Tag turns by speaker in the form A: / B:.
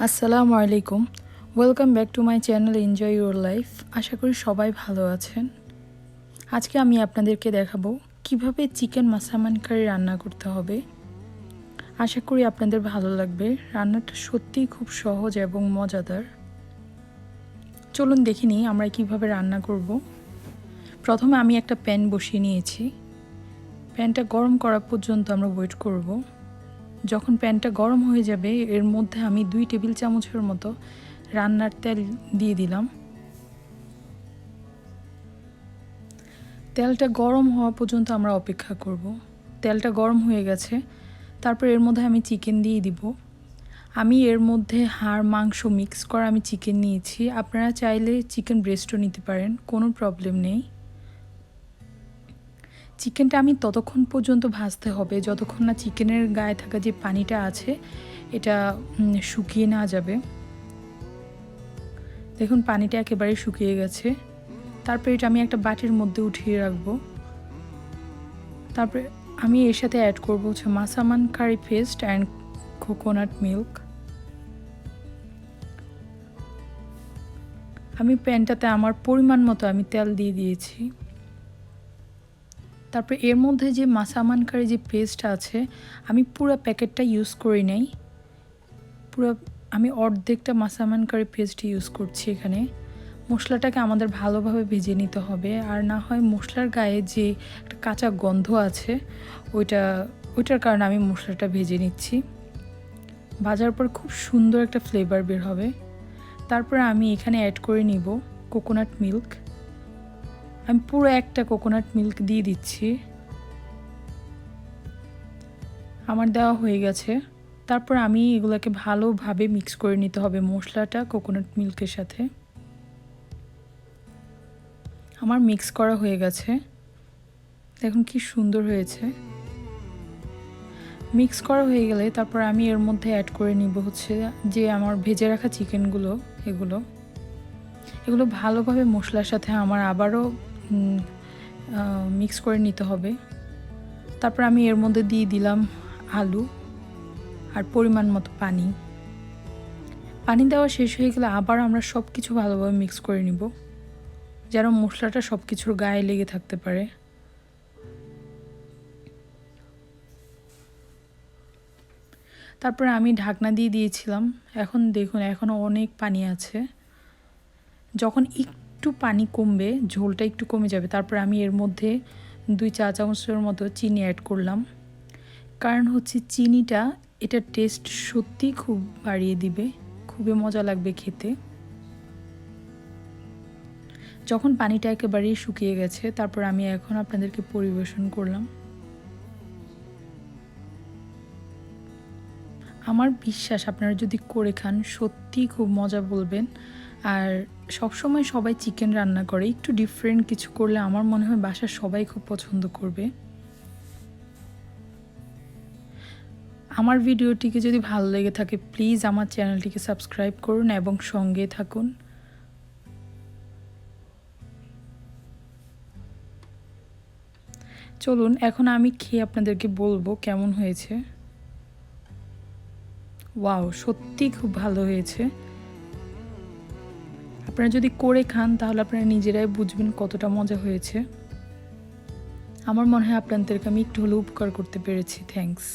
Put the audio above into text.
A: আসসালামু আলাইকুম। Welcome back to my channel enjoy your life. আশা করি সবাই ভালো আছেন। আজকে আমি আপনাদেরকে দেখাবো কিভাবে চিকেন মাসামান কারি রান্না করতে হবে। আশা করি আপনাদের ভালো লাগবে। রান্নাটা সত্যিই খুব সহজ এবং মজাদার। চলুন দেখে নিই আমরা কিভাবে রান্না করব। প্রথমে আমি একটা প্যান বসিয়ে নিয়েছি। প্যানটা গরম করা পর্যন্ত আমরা ওয়েট করব। যখন প্যানটা গরম হয়ে যাবে এর মধ্যে আমি 2 টেবিল চামচের মতো রান্নার তেল দিয়ে দিলাম। তেলটা গরম হওয়া পর্যন্ত আমরা অপেক্ষা করব। তেলটা গরম হয়ে গেছে, তারপর এর মধ্যে আমি চিকেন দিয়ে দিব। আমি এর মধ্যে হাড় মাংস মিক্স করা আমি চিকেন নিয়েছি। আপনারা চাইলে চিকেন ব্রেস্টও নিতে পারেন, কোনো প্রবলেম নেই। চিকেনটা আমি ততক্ষণ পর্যন্ত ভাজতে হবে যতক্ষণ না চিকেনের গায়ে থাকা যে পানিটা আছে এটা শুকিয়ে না যাবে। দেখুন পানিটা একেবারে শুকিয়ে গেছে। তারপর এটা আমি একটা বাটির মধ্যে উঠিয়ে রাখবো। তারপরে আমি এর সাথে অ্যাড করবো হচ্ছে মাসামান কারি পেস্ট অ্যান্ড কোকোনাট মিল্ক। আমি প্যানটাতে আমার পরিমাণ মতো আমি তেল দিয়ে দিয়েছি। তারপরে এর মধ্যে যে মাসামান কারি যে পেস্ট আছে আমি পুরো প্যাকেটটা ইউজ করি নাই, আমি অর্ধেকটা মাসামান কারি পেস্ট ইউজ করছি এখানে। মশলাটাকে আমাদের ভালোভাবে ভেজে নিতে হবে, আর না হয় মশলার গায়ে যে একটা কাঁচা গন্ধ আছে ওইটার কারণে আমি মশলাটা ভেজে নিচ্ছি। ভাজার পর খুব সুন্দর একটা ফ্লেভার বের হবে। তারপরে আমি এখানে অ্যাড করে নিব কোকোনাট মিল্ক। আমি পুরো একটা কোকোনাট মিল্ক দিয়ে দিচ্ছি। আমার দেওয়া হয়ে গেছে। তারপর আমি এগুলোকে ভালোভাবে মিক্স করে নিতে হবে মশলাটা কোকোনাট মিল্কের সাথে। আমার মিক্স করা হয়ে গেছে, দেখুন কি সুন্দর হয়েছে। মিক্স করা হয়ে গেলে তারপর আমি এর মধ্যে অ্যাড করে নিব হচ্ছে যে আমার ভেজে রাখা চিকেনগুলো। এগুলো ভালোভাবে মশলার সাথে আমার আবারও মিক্স করে নিতে হবে। তারপর আমি এর মধ্যে দিয়ে দিলাম আলু আর পরিমাণ মতো পানি। পানি দেওয়া শেষ হয়ে গেলে আবার আমরা সব কিছু ভালোভাবে মিক্স করে নিব, যেন মশলাটা সব কিছুর গায়ে লেগে থাকতে পারে। তারপরে আমি ঢাকনা দিয়ে দিয়েছিলাম। এখন দেখুন এখনও অনেক পানি আছে। যখন একটু পানি কমবে, ঝোলটা একটু কমে যাবে, তারপরে আমি এর মধ্যে 2 চা চামচের মতো চিনি অ্যাড করলাম। কারণ হচ্ছে চিনিটা এটা টেস্ট সত্যি খুব বাড়িয়ে দিবে, খুবই মজা লাগবে খেতে। যখন পানিটা একেবারেই শুকিয়ে গেছে তারপর আমি এখন আপনাদেরকে পরিবেশন করলাম। আমার বিশ্বাস আপনারা যদি করে খান সত্যিই খুব মজা বলবেন। আর সবসময় সবাই চিকেন রান্না করে, একটু ডিফারেন্ট কিছু করলে আমার মনে হয় বাসার সবাই খুব পছন্দ করবে। আমার ভিডিওটিকে যদি ভালো লেগে থাকে প্লিজ আমার চ্যানেলটিকে সাবস্ক্রাইব করুন এবং সঙ্গে থাকুন। চলুন এখন আমি খেয়ে আপনাদেরকে বলবো কেমন হয়েছে। ওয়াও, সত্যি খুব ভালো হয়েছে। আপনারা যদি করে খান তাহলে আপনারা নিজেরাই বুঝবেন কতটা মজা হয়েছে। আমার মনে হয় আপনাদেরকে আমি একটু হলেও উপকার করতে পেরেছি। থ্যাঙ্কস।